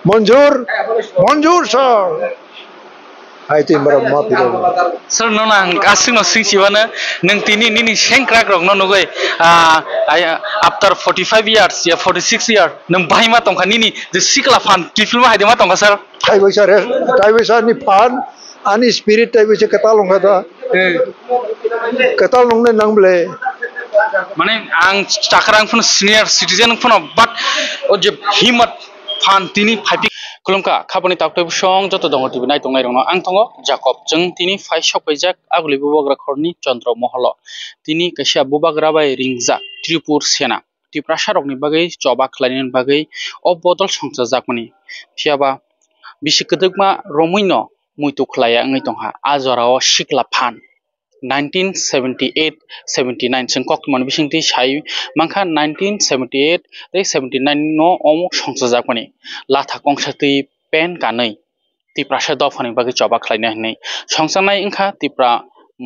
मंजूर मंजूर sir hai tin bara ma pilo sir no na asing no sing siwana nang tini nini sengkrak rok no nugoi after 45 years ya 46 years nang bahima tongkha nini the sikla fan kifil ma haidema tongkha sir tai baisa ni fan ani spirit tai baisa katalong da katalong ne nangle mane ang chakrang phun senior citizen phun but o je himat fan tini phaipi kulumka khabani takto song joto dong tv nai tongnai rong ang tongo jacob jeng tini phai sokpaijak aguli bubagra khorni chandra moholo tini kasia bubagra bai ringja tripur sena tiprasha rokni bagai choba khlainin bagai o bodol songchajakmani phiaba bisikadukma romuino muito khlaya ngai tongha azorao sikla phan 1978-79 sengkok man bisingti sai mangkha 1978 re 79 no omok songchajakmani latha kongsati pen kanai tiprasha dofani bagi choba khlaina hinai songsanai ingkha tipra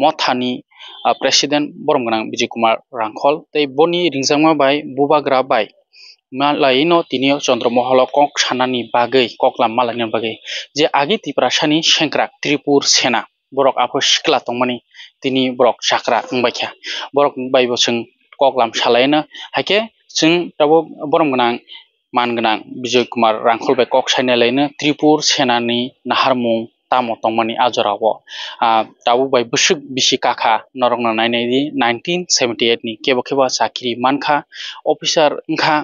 mothani president boromganang bijay kumar rangkhol tei boni ringjangma bai bubagra bai malaino tinio chandramahalo kok sanani bagai koklam malani bagai je agi tiprashani sengkrak tripur sena borok apo sikla tongmani tini borok sakra ngbaikha borok baibo sing koklam salaina haike sing tabo boromganang manganang bijay kumar rangkhol bai kok saina laina tripur senani naharmung tamo tongmani ajorawo tabu bai busuk bisi kakha norongna nainai 1978 ni kebo kebo sakri mankha officer ngkha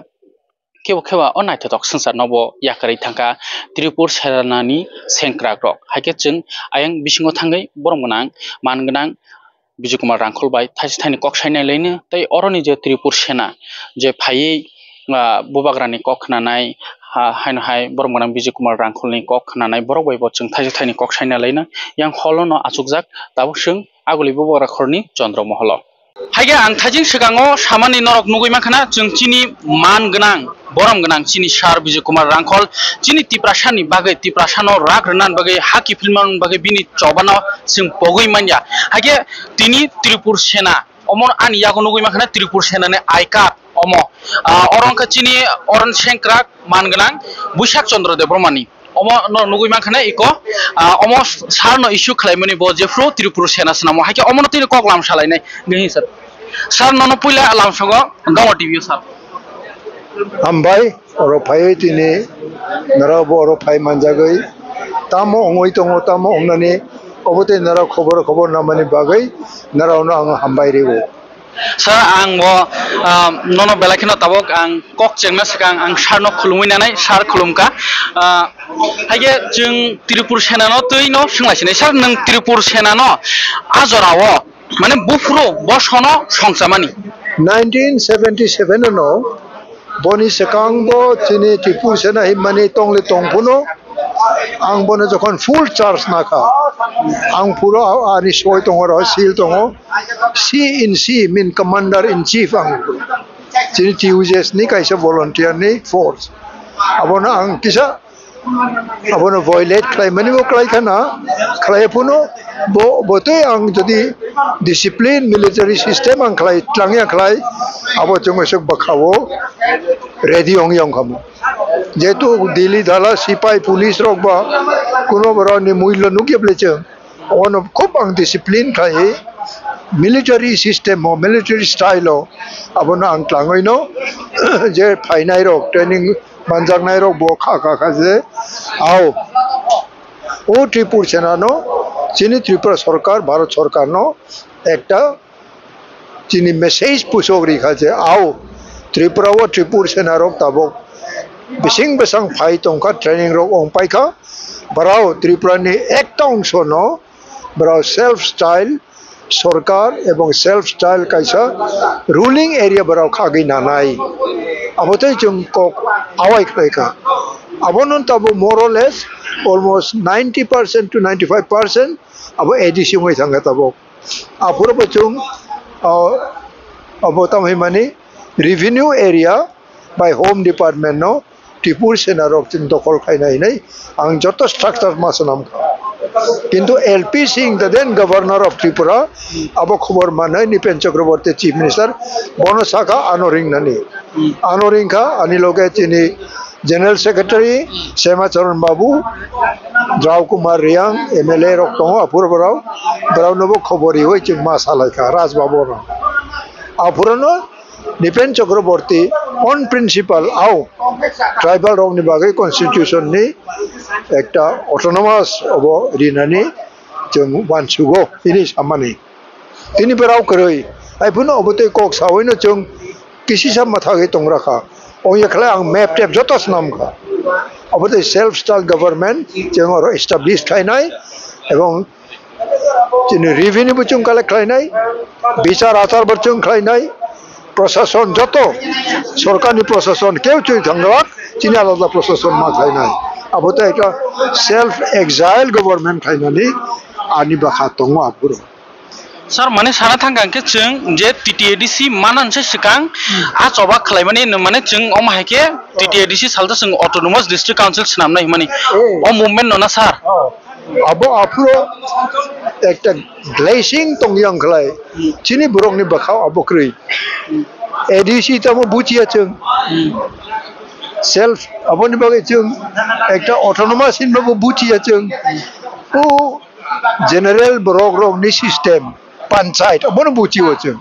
kebo kebo onaithotok sangsar nobo yakari thangka tripur senani sengkrak rok haike chung ayang bisingo thangai boromganang manganang bijay kumar rangkhol bai thaini kok saina laina tei oroni je tripur sena je phai bubagrani kok nanai haino hai boromganang bijay kumar rangkholni kok nanai borok bai bo chung thaini kok saina laina yang holono achukjak tabo sung aguli bubagra khorni chandra moholo haige ang thajing sigango samani norok nugui makhana chung chini man ganang borom ganang chini sar bijay kumar rangkhol chini tiprasani bagai tiprasano rak renan bagai haki filman bagai bini chobano sing pogui manja haige tini tripur sena omon ani yago nugui makhana tripur sena ne aika omo orongka chini oron sengkrak man ganang buisak chandra debromani omo no nugui makhana iko omo sarno issue khlaimani bo jefro tripur sena snamo haike omo no tini koklam salainai ngi sir sar nono puila alam sogo dongo tv sar ambai oro phai tini narabo oro phai manjagai tamo ongoi tongo tamo omnani obote nara khobor namani bagai narauno ang hambai rewo sir ang bo nono belakino tabok ang kok chengna sakang ang sarno khulumui nanai sar khulumka haige jung tripur sena no tuino singlaisine sar nang tripur sena no ajorawo mane bufro bosono songsamani 1977 no boni sekang bo chini tripur sena himani tongle tongpuno ang bono jokon full charge nakha ang puro ani soi tongoro sil tongo C in C mean commander in chief ang chini TUJS ni kaisa volunteer ni force abona ang kisa abono violate khlai mani bo khlai khana khlai puno bo bote ang jodi discipline military system ang khlai tlangya khlai abo chungo sok bakhawo ready ong yong khamo jetu dili dala sipai police rok ba kuno baro ni muilo nukyable che on khop ang discipline khai military system ho military style ho abono ang tlangoi no je phainai rok training manjak nai rok bo kha je ao o tripur sena no chini tripura sarkar bharat sarkar no ekta chini message pusogri khaje ao tripura o tripur sena rok tabok bising besang phai tongka training rok ong paikha barao tripura ni ekta ongsho no barao self style সরকার এবং self style কাইসা ruling area বারাও খাগি নানাই abotai chung kok awai klaika abonon tabo more or less almost 90% to 95% abo ADC moi thanga tabo apura bachung abotam himani revenue area by home department no Tripur sena rok tin dokol khainai nai ang joto structure masanam কিন্তু LP Singh the then governor of Tripura abo khobor manai Nipen Chakraborty chief minister bono sakha anoring nani anoring kha ani loge chini General Secretary Semacharan Babu, Draw Kumar Riang, MLA Roktongo, Apurbarao, Brownovo Kobori, which is Masalaka, Ras Babora. Apurano, Nipen Chakraborty, on principle, how tribal Romnibagi constitution ni, Ekta autonomous of Rinani, Jung Wansugo, finish Amani. Tini Berau Kuroi, I put no Obote Cox, how in a chung, Kisisa Matagi Tongraka. Only a map tab Jotos Namka. About the self-styled government, Jangor established Kainai, among revenue Buchung Kalakainai, Bichar Atar Buchung Kainai, procession Joto, Sorkani procession, Kelchu Tangawak, Chinala procession Makainai. About the self-exiled government Kainani, Anibakatonga Aburo. Sir, mane sana thanggang ke chung je TTADC manan se sikang a choba khlaimani mane chung om haike TTADC salda chung autonomous district council snam nai mani o movement nona sir abo apro ekta glazing tongyang khlai chini borong ni bakhau abo krui ADC tamo buchia chung self abo ni bagai chung ekta autonomous in babo buchia chung o general borong ni system panchayat abon buchi wachun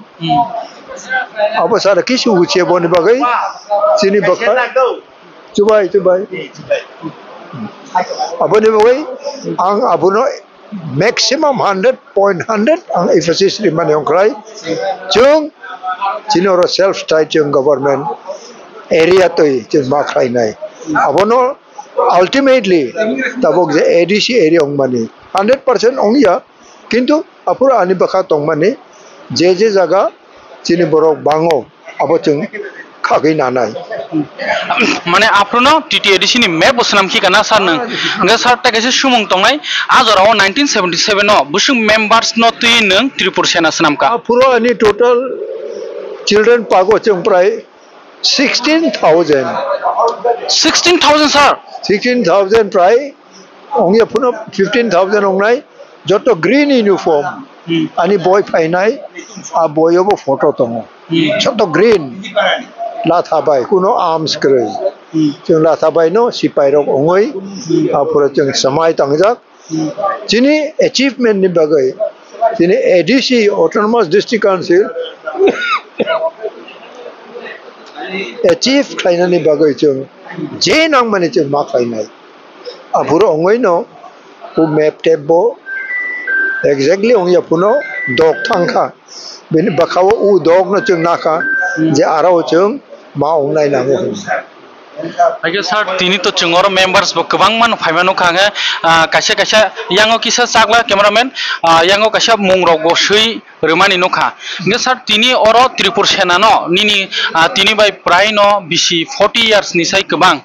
abo sara kisu buchi abon bagai chini bakha chubai abon bagai ang abono maximum 100.100 ang emphasis riman yung krai chung chini oro self style chung government area toi chung ma krai nai abono ultimately tabok je ADC area ong mani 100% ong ya kintu apura ani bakha tongmani je jaga chini borok bango abochung khagi nanai mane aprono TTADC ni map osnam ki kana sar nang nga sar ta kaise sumung tongnai ajorao 1977 no busung members no tui nang Tripur Sena snam ka apura ani total children pago chung prai 16,000 sir 16,000 prai ongya puno 15,000 ongnai joto green uniform ani boy painai a boy obo photo tongo joto green lathabai kuno arms krei chung lathabai no sipai rok ongoi a pura chung samai tangjak chini achievement ni bagai chini ADC autonomous district council achieve kaina ni bagai chung je nang mani chung ma kainai a pura ongoi no u map tebo exactly ongya puno dog thangkha bin bakawo u dog no chung naka je arao chung ma ongnai nango Ayo sir tini to chungor members bo kwbang man phaimano khange kaisa yango kisa chakla cameraman yango kaisa mungrok bo sui remani nokha nge sir tini oro Tripur Sena no nini tini bai prai no bisi 40 years ni sai kwbang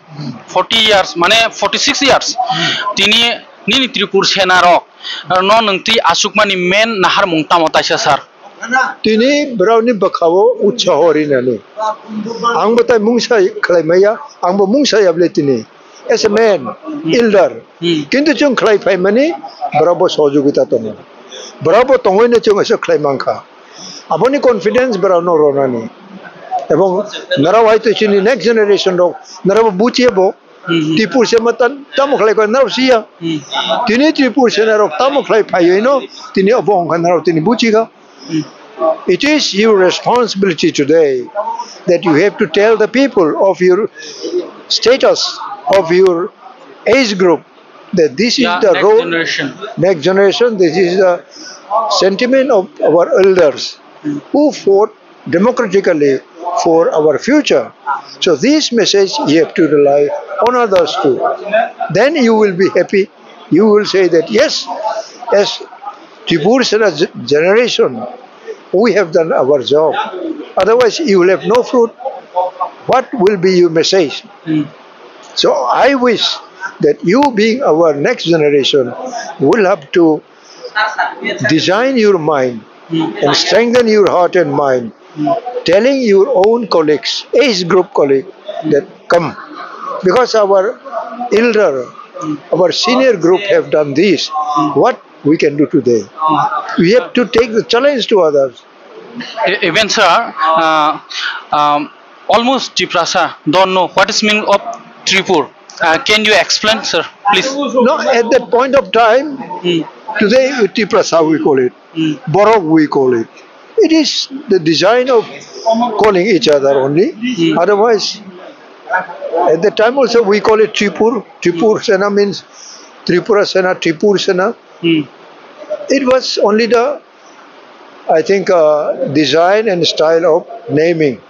40 years mane 46 years tini nini Tripur Sena ro no nungti asukmani main nahar mungta motaisa sir tini browni bakawo uchahori nani ang batai mungsa khlaimaya ang bo mungsa yable tini as a man elder kintu chung khlai phai mani brabo sojugita tongo brabo tongoi ne chung asa khlaimangkha aboni confidence brano ronani ebong naraw haito chini next generation ro naraw buchiebo Tripur Sena matan tamo khlai ko naraw siya tini Tripur Sena ro tamo khlai phai no tini obong naraw tini buchiga It is your responsibility today that you have to tell the people of your status, of your age group, that this is the role, next generation, this is the sentiment of our elders who fought democratically for our future. So this message you have to rely on others too. Then you will be happy. You will say that yes, as Tripur Sena generation, we have done our job. Otherwise, you will have no fruit. What will be your message? So I wish that you, being our next generation, will have to design your mind and strengthen your heart and mind, telling your own colleagues, age group colleagues, that come. Because our elder, our senior group have done this. What we can do today? We have to take the challenge to others. Even sir, almost Triprasa don't know what is meaning of Tripur. Can you explain, sir, please? No, at that point of time, today Tiprasa we call it, Borok we call it. It is the design of calling each other only. Otherwise, at the time also we call it Tripur. Tripur Sena means Tripura Sena, Tripur Sena. It was only the, I think, design and style of naming.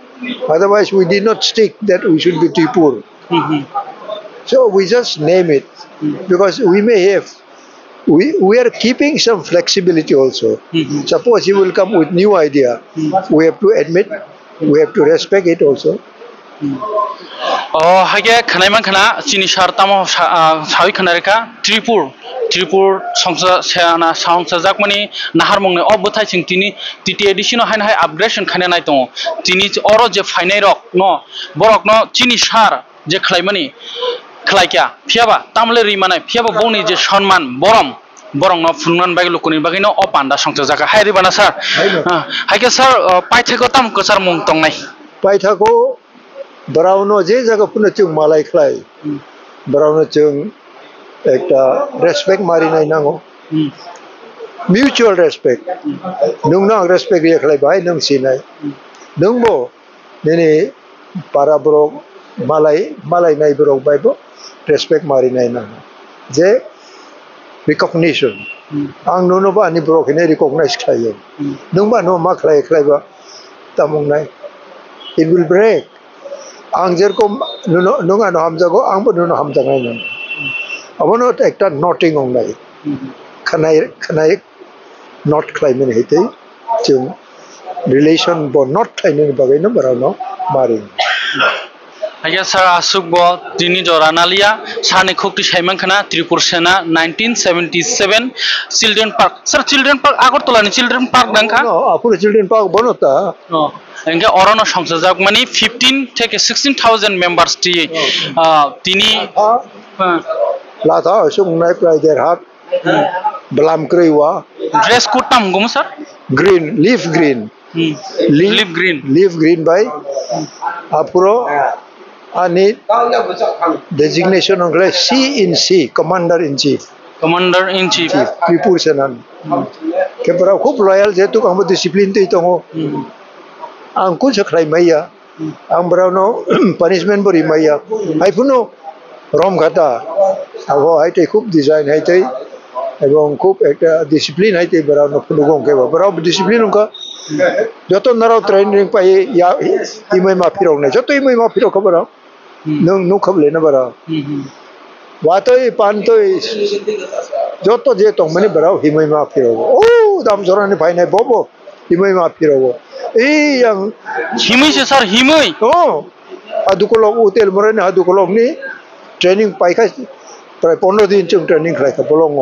Otherwise, we did not stick that we should be Tripur. So we just name it because we may have, we are keeping some flexibility also. Suppose he will come with new idea, we have to admit, we have to respect it also. Oh, hage khanai man khana chini sar tamo sawi khanareka Tripur songsa sana songsa jakmani nahar mongne obuthai sing tini titi edition hain hai upgradation khane nai tong tini oro je fainai rok no borok no chini sar je khlaimani khlaikya phiaba tamle rimane phiaba boni je সম্মান borong no funman bagi lukuni bagi no opanda songsa jaka hai ribana sir hage sir paitheko tam ko sir mung tong nai Paithako Brauno je jaga puna chung malai khlai. Brauno chung ekta respect mari nai nango. Mutual respect. Nung nang respect ye khlai bai nung sinai. Nung bo nene para brok malai nai brok bai bo respect mari nai nango. Je recognition. Ang nuno ba ni brok ne recognize khlai. Nung ba no ma khlai ba tamung nai. It will break. Ang jerkom nunga no hamjago ang bo nuno hamjangai nan. Abono ekta knotting ong nai. Khanai not climbing hite chung relation bo not climbing bagai no barano maring. Hage sir asuk bo tini joranalia sani khokti saiman khana Tripur Sena 1977 children park. Sir children park Agartala ni children park dangkha? No, apura children park bonota. Enke orono songsajak mani 15 থেকে 16,000 members ti tini Latha sung nai prai der hat belam kreiwa dress code tam gum sir green leaf green leaf green by apuro ani designation of C commander in chief Tripur Senan kepara khub loyal jetu kamu discipline te tongo angku sekhlai maya ang brano punishment bori maya ai puno rom gata abo ai te khub design hai te ebong khub ekta discipline hai te brano punugong ke brano discipline ka joto narao training pai ya imai ma phirong ne joto imai ma phiro khabara nung khable na bara watoi pantoi joto je tong mani brao himai ma phiro o dam jorani phai nai bobo himai ma phiro yang himai se sir himai adukolog hotel morane adukolog ni training pai ka prai 15 din chung training khai ka bolong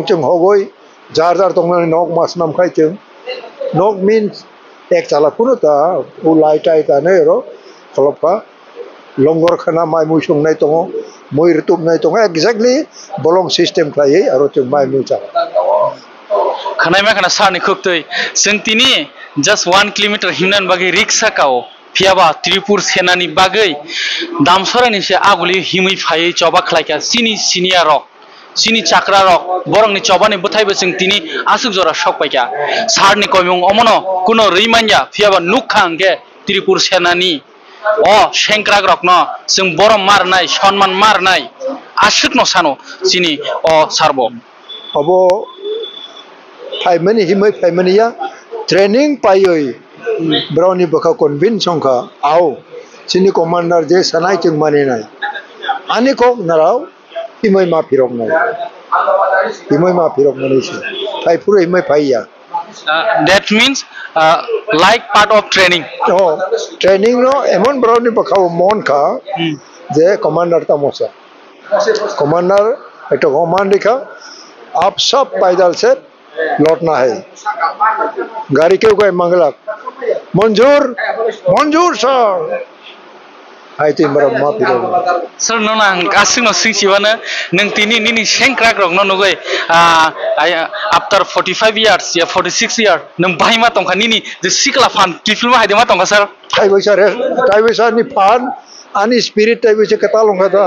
chung hogoi jar tong nok mas nam khai chung nok means ek chala kuno ta ulai tai ta ne ro kholopka longor khana mai mu sung nai tongo moi rutup nai tongo exactly bolong system khai aro chung mai mu cha khanai ma khana sani khoktoi sing tini just 1 kilometer himnan bagi riksha kao phiaba Tripur Sena ni bagai damsora ni se aguli himai phai choba khlaika senior rok sini chakra rok borong ni choba ni buthai be sing tini asuk jora sok paika sar ni koimung omono kuno rimanja phiaba nukhang ge Tripur Sena ni shengkrag rok no sing borom marnai sonman marnai asuk no sano sini sarbo abo Paimani himai paimani ya training payoi brownie baka convince songka au sini commander je sanai chung mani nai ani ko narau himai ma phirok nai si pai pura himai pai ya that means like part of training training no emon brownie baka mon ka je commander tamosa commander ekta command likha आप सब पैदल से लौटना है गाड़ी क्यों गए मंगलक मंजूर सर आई थिंक बड़ा माफी दो सर नो ना आसिंग नो सिंचिवाना नंग तिनी निनी शेंक्राक रक नो नुगै आफ्टर 45 इयर्स या 46 इयर्स नंग बाहिमा तंखा निनी जे सिकला फान किफिलमा हाइदेमा तंखा सर टाइबैसा नि फान ani spirit type se katal long kata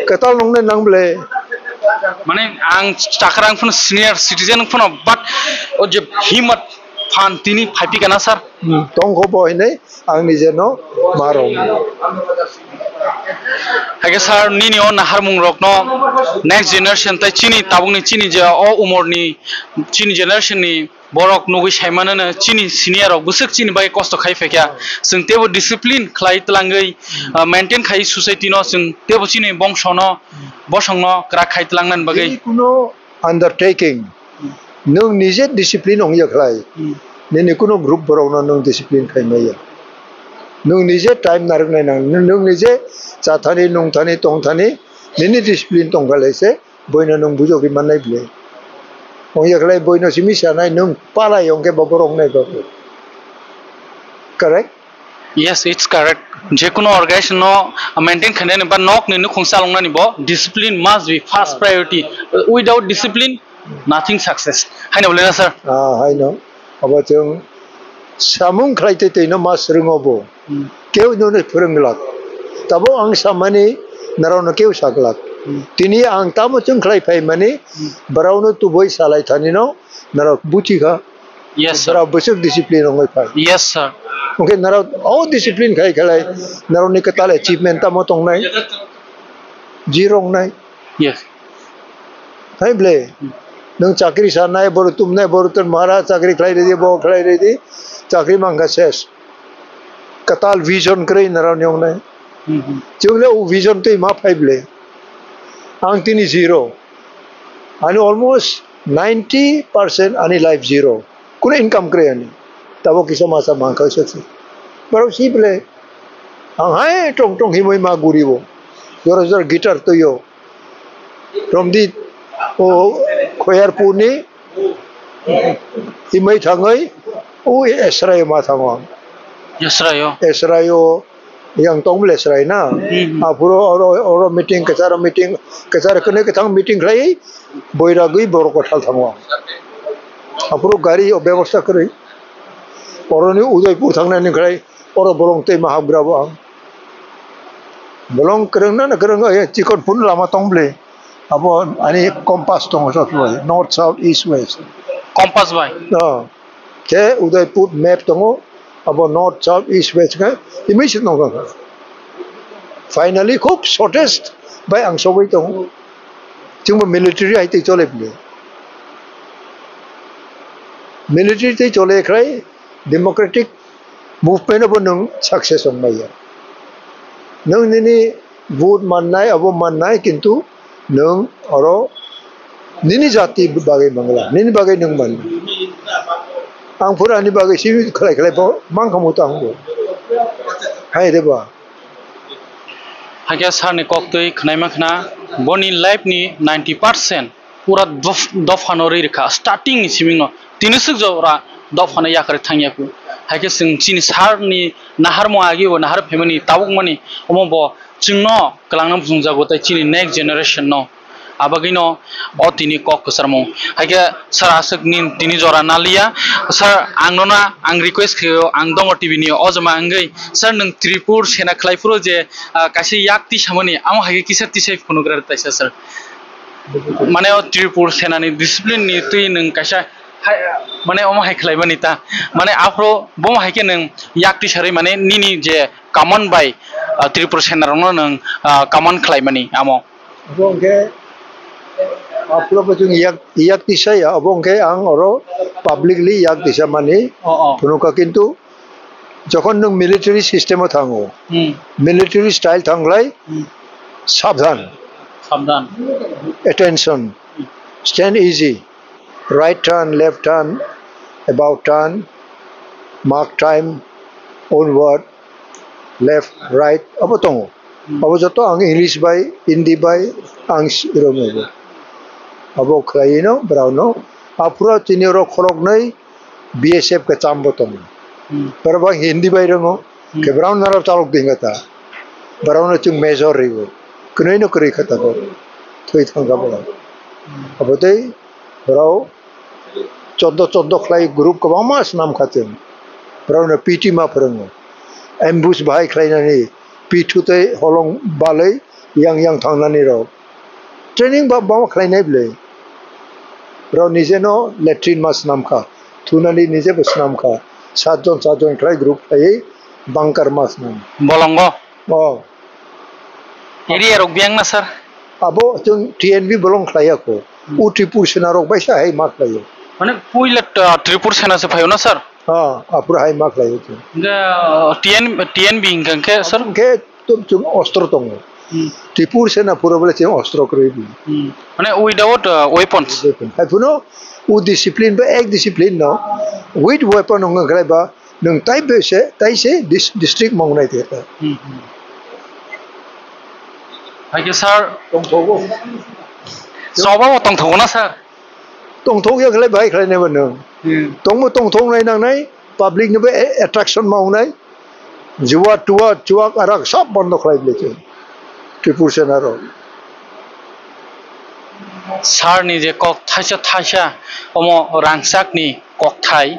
katal long ne nang ble মানে আং চাকরাং phone senior citizen phone but ও যে হিমত ফান তিনি ফাইপি কেনা sir tong ko boy ne ang ni je no marong হাগে স্যার নিনি ও নাহার মুং রক ন নেক্সট জেনারেশন তাই চিনি তাবুংনি চিনি যে ও উমরনি চিনি generation ni borok nugi saimanana chini senior rok busuk chini bai kosto khai fekya sing tebo discipline khlai tlangai maintain khai society no sing tebo chini bongsho no bosong no kra khai tlangnan bagai kuno undertaking nung nije discipline ong ya khlai ne kuno group borok no nung discipline khai maya nung nije time naruk nai nang nung nije cha thani nung thani tong thani ne discipline tong khalai se boina nung bujo ki manai ble ong ya khlai boina simi sa nai nung palai ong ke boborong nai babu correct yes it's correct je kono organization no maintain khane ba nok ni khungsa longna ni bo discipline must be first priority without discipline nothing success haina bolena sir hai no abo chung samung khlai te no mas ringobo keu no ne phurunglak tabo ang samani narono keu saklak tini ang tamo chung khlai phai mani barauno tu boy salai thani no narok buchi kha yes sir barau busuk discipline ongoi phai yes sir okay narok all discipline khai khalai naroni katal achievement tamo tong nai zero nai yes hai ble nung chakri sa nai boru tum nai boru tum mara chakri khlai re bo khlai re di chakri manga ses katal vision krai naroni ong nai chungle u vision te ma phai ble ang tini zero ani almost 90% ani life zero kuna income kre ani tabo kiso masa mangka se baro sible ang hai tong tong himoi ma guribo jor jor guitar to yo from the o khoyar puni himoi thangai o esrai ma thangwa esrayo yang tong ble esrai na apuro oro meeting kachara kene kathang meeting khlai boira gui bor ko thal thangwa apuro gari ব্যবস্থা krai oroni udaipur thangna ni khlai oro bolong te mahabra ba bolong kereng na kereng chikon pun lama tong ble abo ani compass tong so north south east west compass bai ke udaipur map tong abo north south east west ka image no ka finally khub shortest by ang sobai tong chungba military ai te chole ble military te chole krai democratic movement abo nung success ong maya nung nini vote mannai abo mannai kintu nung oro nini jati bagai bangla nini bagai nung man ang pura ni bagai simi khlai bo mang khamu tang bo hai de ba hagia sar ni kok tui khnai ma khna boni life ni 90% pura dofano ri kha starting ni siming no tinisuk jora dofano yakare thangyaku hagia sing chini sar ni nahar mo agi o nahar family tabuk mani omo bo chingno kalangnam jungjago tai chini next generation no abagino o tini kok sarmo hagia sar asuk ni tini jora nalia sir angnona ang request khyo ang dongo tv ni ojama angai sir nung tripur sena khlaipuro je kaisi yakti samani amo hage kisar tisai phonograr taisa sir mane o tripur sena ni discipline ni tui nung kaisa mane omo hai khlaibani ta mane afro bom haike nung yakti sarai mane nini je common by tripur sena rong nung common khlaibani amo bongke apro bajung yak tisai abongke ang oro publicly yak tisa mani punuka kintu যখন নং military সিস্টেমে থাঙ্গো military style থাংলাই সাবধান attention stand easy right turn left turn about turn mark time onward left right abo tongo abo joto ang english by hindi by ang iromo abo khlaino brauno apura tinero khorok nai bsf ka chambo tongo पर वह Hindi by रंगो के brown nerve चालक देंगे ता brown चुंग major रिगो कहीं न कहीं खता को थोड़ी थंगा बोला अब होते ब्राउ 14 फ्लाई ग्रुप का वामास नाम खाते हैं ब्राउन पीटी मा फरंगो एम्बुस बाहाय खालायनानै पिथुते हलं बालै yang थांनानै राव ट्रेनिं बा बाव खालायनाय ब्ले राव निजेनो लेट्रिन मास नामखा थुनानै निजे बस नामखा सातजन खालाय ग्रुप थायै बांकार मास नाम बलंग अ एरिया रक बियां ना सर आबो जों टीएनबी बलं खालायाखो उ त्रिपुर सेना रक बायसा हाय मा खालायो माने पुइला त्रिपुर सेना से फायो ना सर हां आपुर हाय मा खालायो टीएनबी इंके सर के तुम अस्त्र दङ त्रिपुर सेना पुरबले जों अस्त्र करेबि माने विदाउट वेपन्स हायफुनो उ डिसिप्लिन बा एक डिसिप्लिन न विथ वेपन होंगे गलायबा नों ताइसे डिस्ट्रिक्ट मावनाय देता हाय सर दंथगो सबाव दंथगो ना सर दंथग या गलाय बाय खालायनायबा नों दंथग नायनांनाय पाब्लिक नोबो एट्राक्शन मावनाय जुवा चुवा आराक सब बन्द खालायब्लेचे त्रिपुर सेना रो सार नि जे कक थाइसा अमो रांसाकनि ककथाय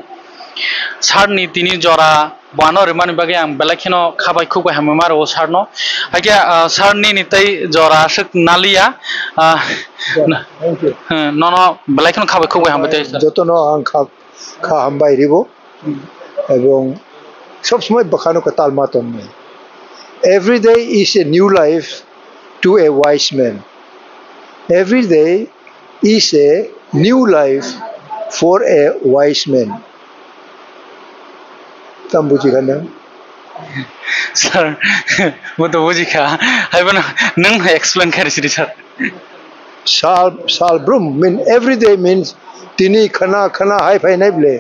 सार नि तिनि जरा बानो रिमानि बागे आं बेलाखिनो खाबाय खुबाय हामो मारो सारनो आगे सार नि नितै जरा सक नालिया न बेलाखिनो खाबाय खुबाय हामबते जतनो आं खा हामबाय रिबो এবং सब समय बखानो का तालमा तोमने every day is a new life to a wise man every day is a new life for a wise man तम बुझी गना सर वो तो बुझी खा हाय बना नंग एक्सप्लेन करिसि सर साल ब्रुम mean every day means तिनी खना हाय फाइनाय ब्ले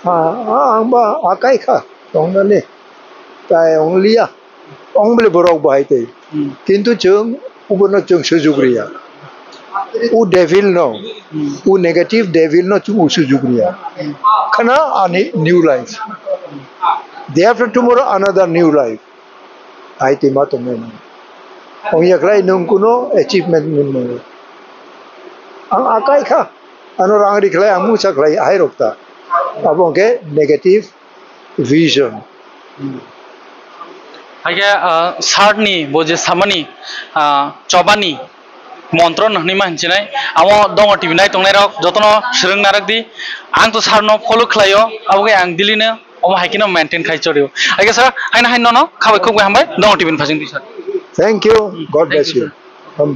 आंबा आकाय खा दंनाने ताय अंलिया अंबले बरक बाहायते किंतु जों उबनो जों सुजुग्रिया उ डेविल नो उ नेगेटिव डेविल नो जों सुजुग्रिया खना आनी new life day after tomorrow another new life आइते मा तो मैं ओयक्राय नंकुनो अचीवमेंट मिन आं आकाय खा अनो रांगरि खलाय आं मुसा खलाय हाय रक्ता अबोंके नेगेटिव विजन हागे सारनि बोजे सामानि चबानि मंत्र नहनि मानसिनाय आमो दङ टिभि नाय तंनाय रक जतनो स्रों नारक दि आं तो सारनो फॉलो खलायो अबगे आं दिलिनो अमा हाइकिनो मेंटेन खाइचोरियो हागे सर हाइना हाइन न खाबाय खुबाय हामबाय दङ टिभि फासिं sir thank you God bless you हम